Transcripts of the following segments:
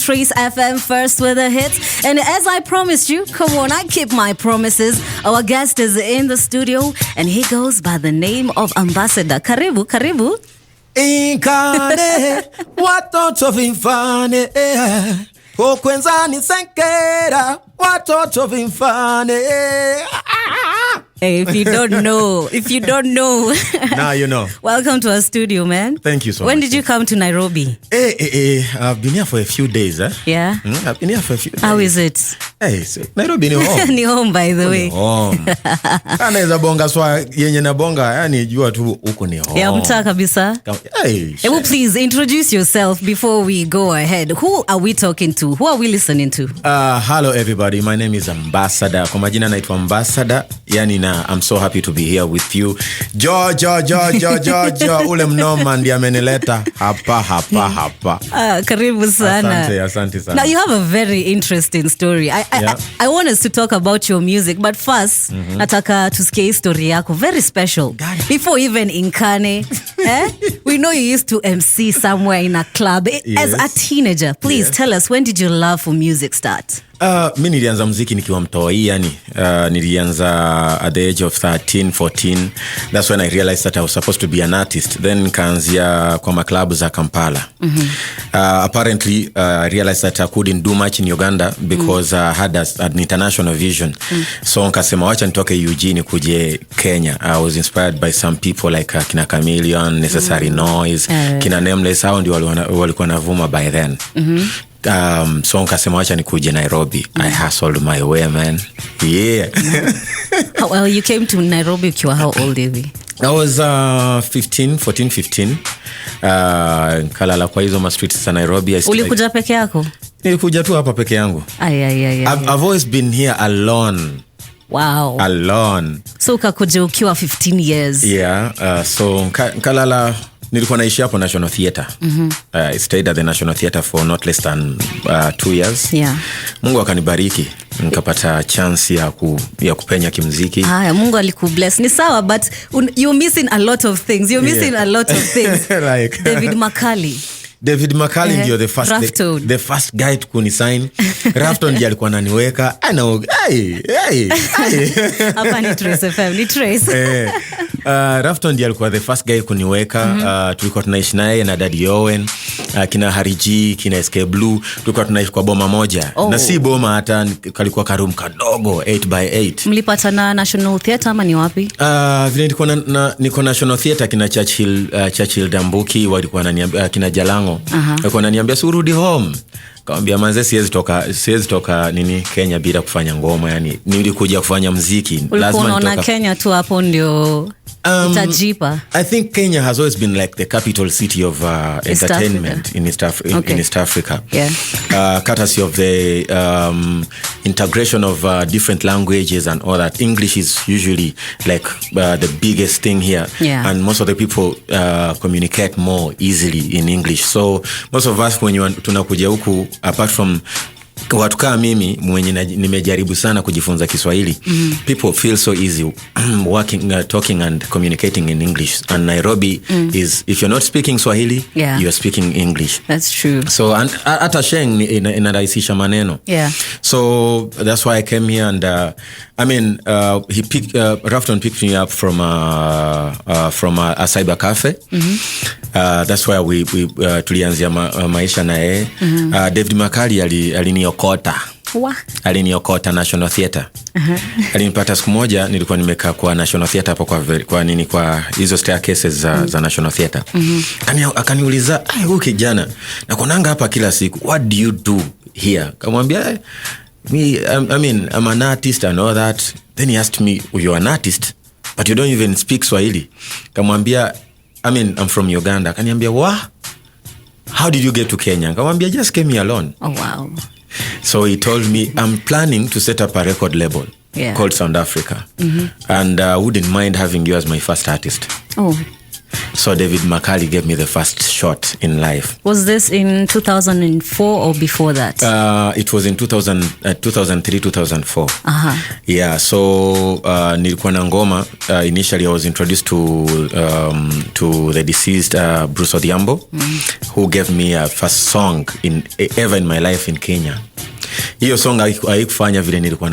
Trace FM first with the hits. And as I promised you, come on, I keep my promises. Our guest is in the studio and he goes by the name of Ambassada. Karibu, karibu. Inkane, watoto vimfane, okwenzani senkera, watoto vimfane. Hey, if you don't know. Now you know. Welcome to our studio, man. Thank you so much. When did you come to Nairobi? I've been here for a few days. Yeah? I've been here for a few days. How is it? Hey, so Nairobi ni home. Ni home, by the way. Home. Anaweza bonga swa yenye na bonga, yani jua tu uko ni home. Yeah, mtaa kabisa. Hey, well, please introduce yourself before we go ahead. Who are we talking to? Who are we listening to? Hello everybody. My name is Ambassada. Kwa majina naitwa Ambassada. Yani I'm so happy to be here with you. Jojo ule mnoma ndiye amenileta hapa. Karibu sana. Asante sana. Now you have a very interesting story. I want us to talk about your music, but first nataka tusikie story yako, very special. Before even Inkane, we know you used to MC somewhere in a club as a teenager. Please tell us, when did your love for music start? Mimi nilianza muziki nikiwa mtoi, yani nilianza at the age of 13, 14. That's when I realized that I was supposed to be an artist. Then nikaanzia kwa maklabu za Kampala. Apparently I realized that I couldn't do much in Uganda because I had an international vision. So nikasema wacha nitoke Eugene kuje Kenya. I was inspired by some people like kina Chameleon, Necessary Noise, kina Nameless, hao ndio walikuwa navuma by then. So nkasema wacha nikuje Nairobi. I hustled my way, man. Yeah. Well, you came to Nairobi ukiwa how old hivi? I was 15. Kalala kwa hizo ma streets za Nairobi. Ulikuja peke yako? Nilikuja tu hapa peke yangu. I've always been here alone. Wow. Alone. So ukakuja ukiwa 15 years. Yeah. So kalala nilikuwa naishi hapo National Theatre. I stayed at the National Theatre for not less than 2 years. Yeah. Mungu akanibariki, nikapata chance ya kupenya kimuziki. Mungu alikubless. Ni sawa, but you're missing a lot of things. Like David Makali ndio the first guy to kunisign. Rafton ndiye alikuwa ananiweka. Hapa ni Trace FM, ni Trace. Rafton ndiye alikuwa the first guy kuniweka. Tulikuwa tunaishi naye na Daddy Owen, kina Hariji, kina SK Blue. Tulikuwa tunaishi kwa boma moja. Na si boma, hata kalikuwa karoom kadogo 8x8. Mlipatana National Theatre ama ni wapi? Vile niko National Theatre, kina Churchill Dambuki walikuwa wananiambia, kina Jalango walikuwa wananiambia surudi home. Kaambia manze siwezi toka Kenya bila kufanya ngoma, yani nilikuja kufanya muziki. Lazima nitoka Kenya tu hapo ndio utajipa. I think Kenya has always been like the capital city of entertainment in East Africa. Yeah. Courtesy of the integration of different languages and all that. English is usually like the biggest thing here. Yeah. And most of the people communicate more easily in English. So most of us when tunakuja huku, apart from watu kama mimi mwenye nimejaribu sana kujifunza Kiswahili, people feel so easy talking and communicating in English. And Nairobi is, if you're not speaking Swahili, you're speaking English. That's true. So and hata sheng inarahisisha maneno. Yeah. So that's why I came here, and Rafton picked me up from a cyber cafe. That's where we tulianzia maisha na yeye. David Makali aliniokota National Theatre. Alinipata siku moja, nilikuwa nimekaa kwa National Theatre hapo kwa hizo staircases za National Theatre. Akaniuliza, huyu kijana nakuonanga hapa kila siku, what do you do here? Kamwambia, I'm an artist and all that. Then he asked me, you're an artist but you don't even speak Swahili? Kamwambia, I'm from Uganda. Akaniambia, what? How did you get to Kenya? Kamwambia, just came here alone. Oh wow. So he told me, I'm planning to set up a record label called Sound Africa. And I wouldn't mind having you as my first artist. Oh. So David Makali gave me the first shot in life. Was this in 2004 or before that? It was in 2003, 2004. Yeah, so nilikuwa na ngoma. Initially I was introduced to the deceased Bruce Odhiambo, who gave me a first song ever in my life in Kenya. Hiyo song haikufanya vile nilikuwa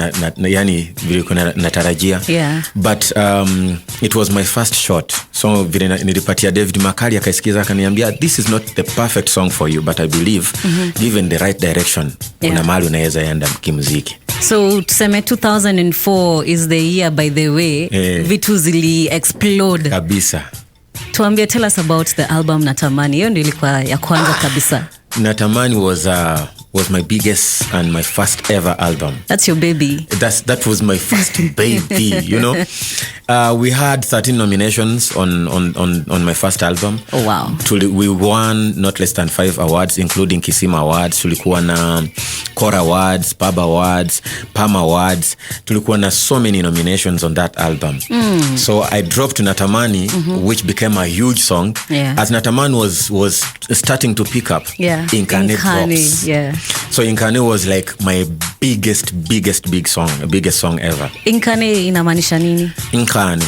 natarajia. Yeah. But it was my first shot. So vile nilipatia David Makali akaisikiza akaniambia, this is not the perfect song for you, but I believe given the right direction kuna mahali unaweza enda kimuziki. So tuseme 2004 is the year, by the way, vitu zili explode kabisa. Tuambie, tell us about the album Natamani. Hiyo ndio ilikuwa ya kwanza kabisa. Natamani was my biggest and my first ever album. That's your baby. That was my first baby, you know. We had 13 nominations on my first album. Oh wow. We won not less than 5 awards, including Kisima Awards. Tulikuwa na Core Awards, Pub Awards, Palm Awards. Tulikuwa na so many nominations on that album. So I dropped Natamani, which became a huge song. Yeah. As Natamani was starting to pick up. Yeah. Inkane drops. Yeah. So Inkane was like my biggest song ever. Inkane inamaanisha nini? Inkane.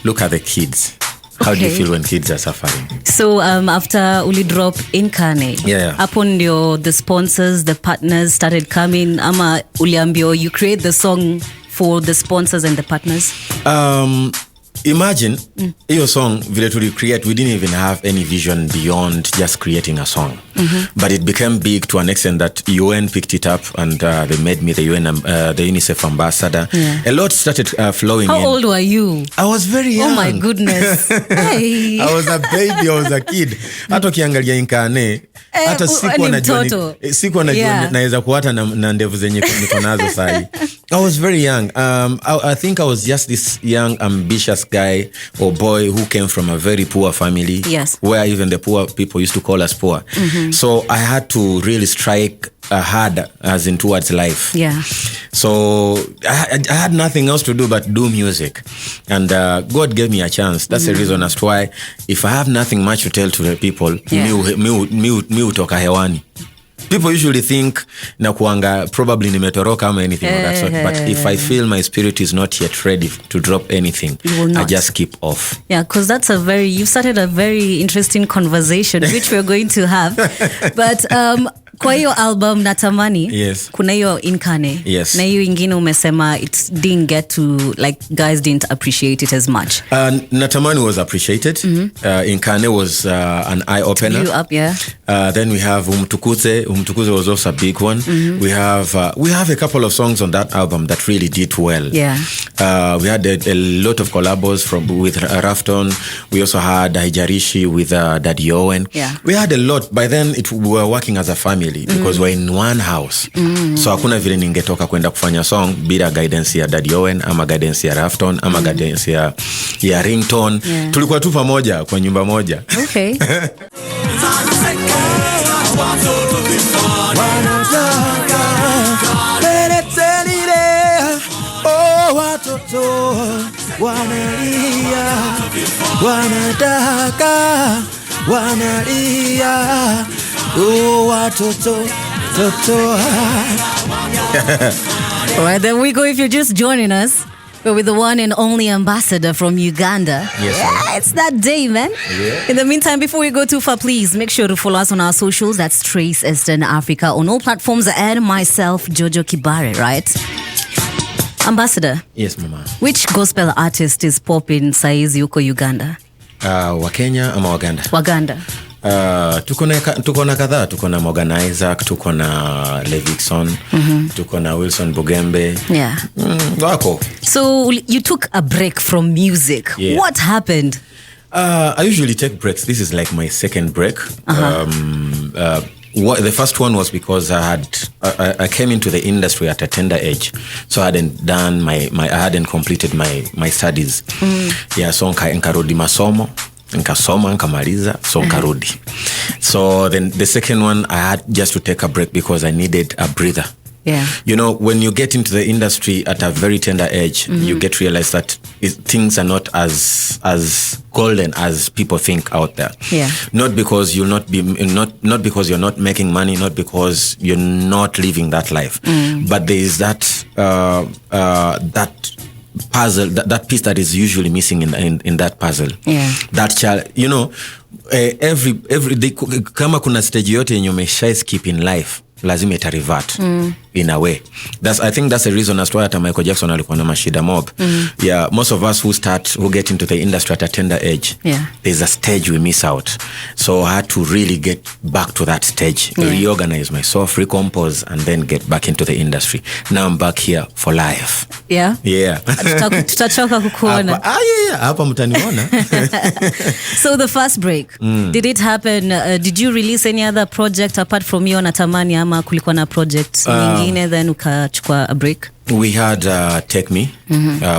Look at the kids. How do you feel when kids are suffering? So after uli drop Inkane, hapo ndio the sponsors, the partners started coming, ama uliambio you create the song for the sponsors and the partners? Imagine your song vile to recreate, we didn't even have any vision beyond just creating a song. But it became big to an extent that UN picked it up and they made me the UNICEF ambassador. A lot started flowing in. How old were you? I was very young. Oh my goodness. Hey. I was a baby, I was a kid. Hata ukiangalia Inkane, hata sikuwa najua naweza kuata na ndevu zenye niko nazo sahi. I was very young. I think I was just this young, ambitious guy or boy who came from a very poor family. Yes. Where even the poor people used to call us poor. So I had to really strike hard as in towards life. Yeah. So I had nothing else to do but do music. And God gave me a chance. That's the reason as to why if I have nothing much to tell to the people, mi utoka hewani. People usually think na kuanga probably nimetoroka ama anything of that sort. But if I feel my spirit is not yet ready to drop anything, I just keep off. Yeah, because you've started a very interesting conversation, which we're going to have. But kwa hiyo album Natamani, kuna hiyo Inkane. Yes. Na hiyo ingine umesema it didn't get to, like, guys didn't appreciate it as much. Natamani was appreciated. Inkane was an eye-opener. You up, yeah. Then we have Umtukuze. Umtukuze was also a big one. We have a couple of songs on that album that really did well. Yeah. We had a lot of collabos with Rafton. We also had Haijarishi with Daddy Owen. Yeah. We had a lot. By then we were working as a family because we're in one house. So hakuna vile ningetoka kwenda kufanya song bila guidance ya Daddy Owen ama guidance ya Rafton ama guidance ya Ringtone. Tulikuwa tu pamoja kwa nyumba moja. Okay. All right, there we go. If you're just joining us, we're with the one and only Ambassador from Uganda. Yes, yeah, it's that day, man. Yeah. In the meantime, before we go too far, please make sure to follow us on our socials. That's Trace Eastern Africa on all platforms, and myself, Jojo Kibare, right? Ambassador. Yes, Mama. Which gospel artist is popping saizi yuko Uganda? Wa Kenya ama Waganda? Waganda. Tuko na kadhaa. Tuko na Morgan Isaac, tuko na Levikson, tuko na Wilson Bugembe. Yeah. Wako. So you took a break from music. Yeah. What happened? I usually take breaks. This is like my second break. The first one was because I came into the industry at a tender age, so I hadn't done I hadn't completed my studies. Yeah, so nkarudi masomo, nkasoma nkamaliza, so nkarudi. So then the second one I had just to take a break because I needed a breather. Yeah. You know, when you get into the industry at a very tender age, you get to realize that things are not as golden as people think out there. Yeah. Not because you'll not be not because you're not making money, not because you're not living that life, but there is that that puzzle, that piece that is usually missing in that puzzle. Yeah. That child, you know, every day, kama kuna stage yote yenye umeshai skip in life, lazima ita revert in a way. I think that's the reason as to why hata Michael Jackson alikuwa na mashida mob. Yeah, most of us who get into the industry at a tender age, there's a stage we miss out. So I had to really get back to that stage, reorganize myself, recompose, and then get back into the industry. Now I'm back here for life. Yeah? Yeah. Tutachoka kukuona. Hapa mtaniona. So the first break, did it happen? Did you release any other project apart from Yo Natamani, ama kulikuwa na project nyingine then ukachukua a break? We had Take Me,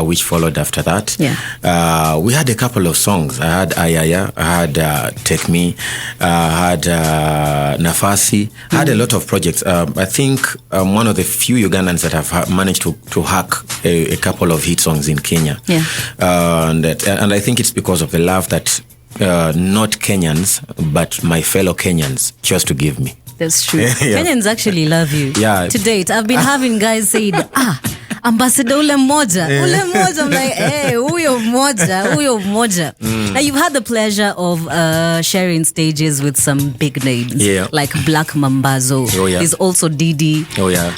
which followed after that. Yeah. We had a couple of songs. I had Ayaya, I had Take Me, I had Nafasi. I had a lot of projects. I think I'm one of the few Ugandans that have managed to hack a couple of hit songs in Kenya. Yeah. And I think it's because of the love that not Kenyans, but my fellow Kenyans chose to give me. That's true. Kenyans actually love you. Yeah. To date, I've been having guys say, Ambassador ule moja. I'm like, hey, huyo moja. Now you've had the pleasure of sharing stages with some big names, like Black Mambazo. There's also Didi.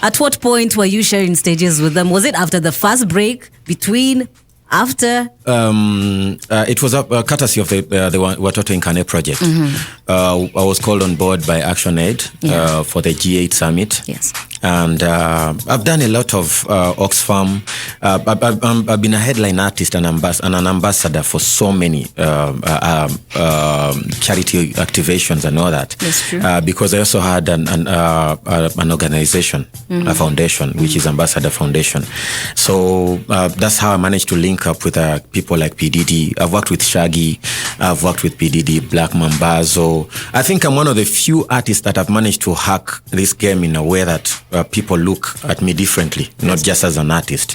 At what point were you sharing stages with them? Was it after the first break, between, after? It was courtesy of the Watoto Nkane project. I was called on board by ActionAid for the G8 summit. Yes. And I've done a lot of Oxfam. I've been a headline artist and an ambassador for so many charity activations and all that. That's true. Because I also had an organization, a foundation, which is Ambassador Foundation. So that's how I managed to link up with people like PDD. I've worked with Shaggy. I've worked with PDD, Black Mambazo. I think I'm one of the few artists that have managed to hack this game in a way that people look at me differently, not just as an artist.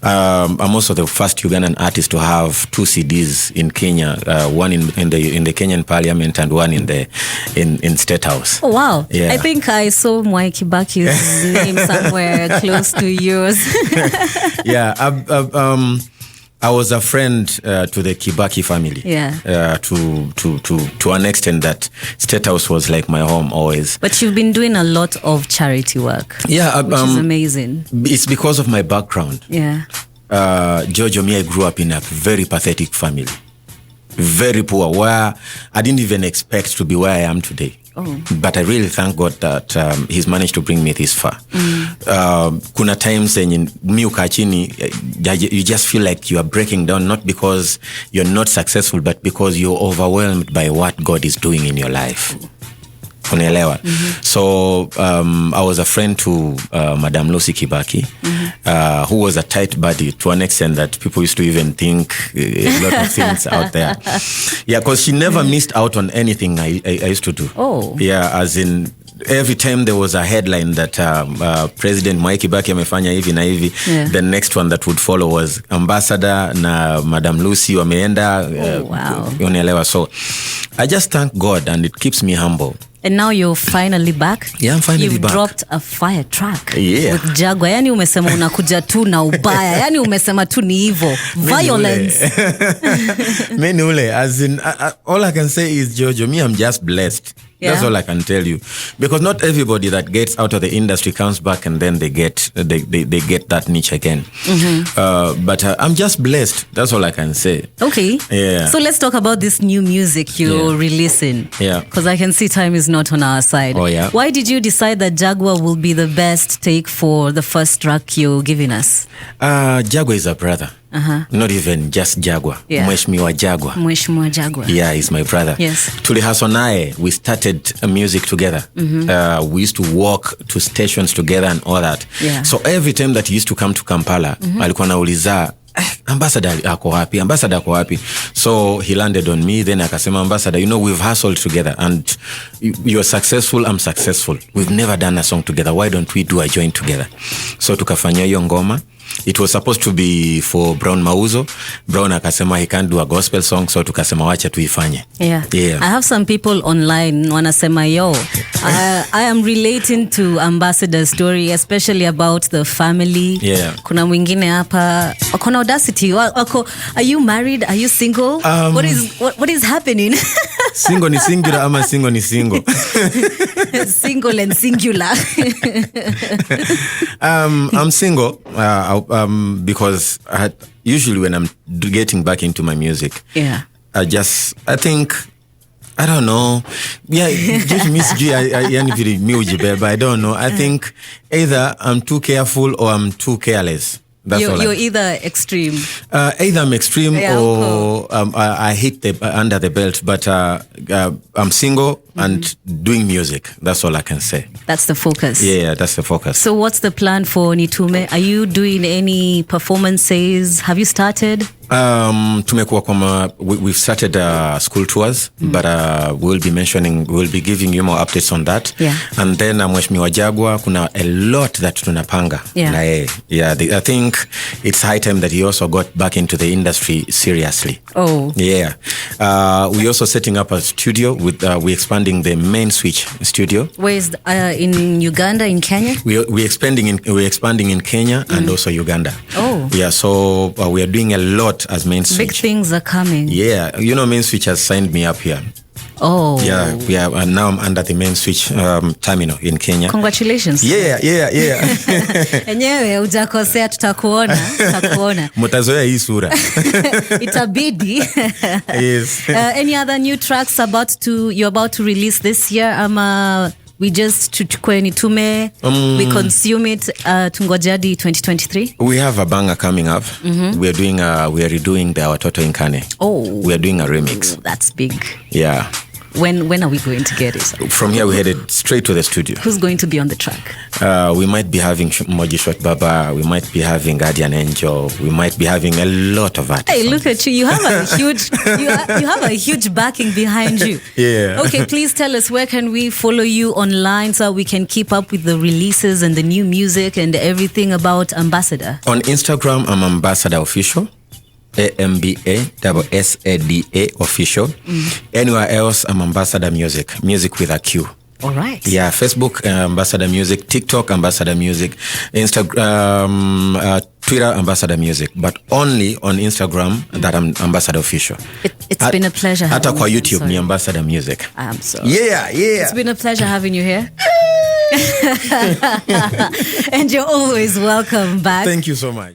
I'm also the first Ugandan artist to have 2 CDs in Kenya, one in the Kenyan Parliament and one in State House. Oh wow! Yeah. I think I saw Mwai Kibaki's name somewhere close to yours. Yeah, I was a friend to the Kibaki family. Yeah. To an extent that State House was like my home always. But you've been doing a lot of charity work. Yeah. Which is amazing. It's because of my background. Yeah. Jojo, I grew up in a very pathetic family. Very poor, where I didn't even expect to be where I am today. Oh. But I really thank God that he's managed to bring me this far. Kuna times when mi ukaa chini, you just feel like you are breaking down, not because you're not successful, but because you're overwhelmed by what God is doing in your life. Unaelewa? So I was a friend to Madam Lucy Kibaki, who was a tight buddy to an extent that people used to even think a lot of things out there. Yeah, because she never missed out on anything I used to do. Oh. Yeah, as in every time there was a headline that President Mwai Kibaki amefanya hivi na hivi, the next one that would follow was Ambassada na Madam Lucy wameenda. Wow. Unaelewa? So I just thank God, and it keeps me humble. And now you're finally back. Yeah, I'm finally back. You've dropped a fire track with Jaguar. Yani umesema unakuja tu na ubaya. Yani umesema tu ni evil. Violence. Many ule. As in, all I can say is, Jojo, me, I'm just blessed. Yeah. That's all I can tell you. Because not everybody that gets out of the industry comes back and then they get that niche again. But I'm just blessed. That's all I can say. Okay. Yeah. So let's talk about this new music you're releasing. Yeah. Because I can see time is not on our side. Oh, yeah. Why did you decide that Jaguar will be the best take for the first track you're giving us? Jaguar is a brother. Not even just Jaguar. Yeah. Mheshimiwa Jaguar. Mheshimiwa Jaguar. Yeah, he's my brother. Yes. Tulihaswa naye, we started music together. We used to walk to stations together and all that. Yeah. So every time that he used to come to Kampala, alikuwa nauliza Ambassador ako wapi? So he landed on me, then akasema, Ambassador, we've hustled together and you're successful, I'm successful. We've never done a song together. Why don't we do a joint together? So tukafanya hiyo ngoma. It was supposed to be for Brown Mauzo. Brown akasema he can't do a gospel song, so tukasema wacha tuifanye. Yeah. I have some people online wanasema I am relating to Ambassador's story, especially about the family. Yeah. Kuna mwingine hapa kuna audacity wako, are you married, are you single? What is happening? Single ni singular ama single ni single? Single and singular. I'm single because usually when I'm getting back into my music, I think, I don't know. Yeah, just miss G. But I don't know. I think either I'm too careful or I'm too careless. You're either extreme. Either I'm extreme or I hit under the belt. But I'm single and doing music. That's all I can say. That's the focus. Yeah, that's the focus. So what's the plan for Nitume? Are you doing any performances? Have you started? We've started school tours, but we'll be giving you more updates on that. Yeah. And then Mheshimiwa Jaguar, kuna a lot that tunapanga. Yeah. I think it's high time that he also got back into the industry seriously. Oh. Yeah. We also setting up a studio with we're expanding the main switch studio. Where is in Uganda, in Kenya? We're expanding in Kenya and also Uganda. Oh. Yeah, so we are doing a lot as main switch. Big things are coming. Yeah, main switch has signed me up here. Oh. Yeah, and now I'm under the main switch terminal in Kenya. Congratulations. Yeah. Enyewe hujakosea, tutakuona. Mtazoea hii sura. Itabidi. Yes. Any other new tracks you're about to release this year? Ama we just tuchukue Nitume, we consume it, tungojadi 2023? We have a banger coming up. We are redoing the Watoto Inkane. Oh. We are doing a remix. Oh, that's big. Yeah. When are we going to get it? From here, we headed straight to the studio. Who's going to be on the track? We might be having Moji Shot Baba. We might be having Guardian Angel. We might be having a lot of artists. Hey, look at you! You have a huge, you have a huge backing behind you. Yeah. Okay, please tell us, where can we follow you online so we can keep up with the releases and the new music and everything about Ambassada? On Instagram, I'm Ambassada Official. AMBASSADA Official. Anywhere else, I'm Ambassada Music with a Q. All right. Yeah, Facebook, Ambassada Music, TikTok, Ambassada Music, Instagram, Twitter, Ambassada Music, but only on Instagram that I'm Ambassada Official. It's been a pleasure having you. Hata kwa YouTube ni Ambassada Music. I'm sorry. Yeah. It's been a pleasure having you here. And you're always welcome back. Thank you so much.